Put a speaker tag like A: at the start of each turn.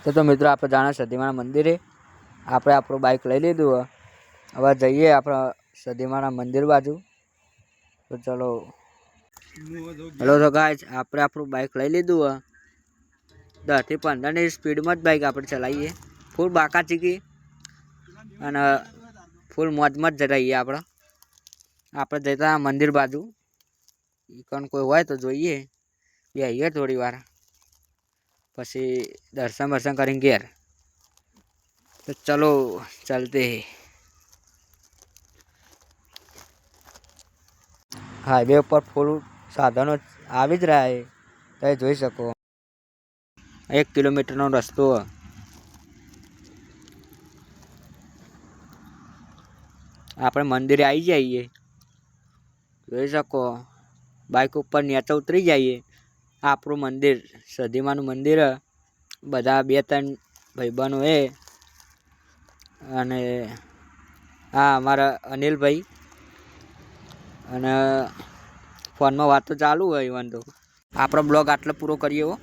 A: તો મિત્રો આપણે જાણે સદીમાના મંદિરે આપણે આપણું બાઇક લઈ લીધું. હવે જઈએ આપણે સદીમાના મંદિર બાજુ. તો ચલો. હેલો તો ગાઈસ, આપણે આપણું બાઇક લઈ લીધું. 10 થી 15ની સ્પીડમાં જ બાઇક આપણે ચલાવીએ. ફૂલ બાકા ચીકી અને ફૂલ મોજમાં જ રહીએ. આપણે જતા મંદિર બાજુ. ઈકન કોઈ હોય તો જોઈએ, બેહીએ થોડી વાર, પછી દર્શન કરીને ઘેર. તો ચલો ચલતે હે. હાઈવે ઉપર ફૂલ સાધનો આવી જ રહ્યા છે. તમે જોઈ શકો 1 કિલોમીટરનો રસ્તો. આપણે મંદિરે આવી જઈએ. જોઈ શકો બાઇક ઉપર નીચે ઉતરી જઈએ. આપણું મંદિર સદીમાનું મંદિર. બધા 2-3 ભાઈબંધો એ અને હા અમારા અનિલભાઈ. અને ફોનમાં વાત તો ચાલુ હોય. વાંધો આપણો બ્લોગ આટલો પૂરો કરીએ હો.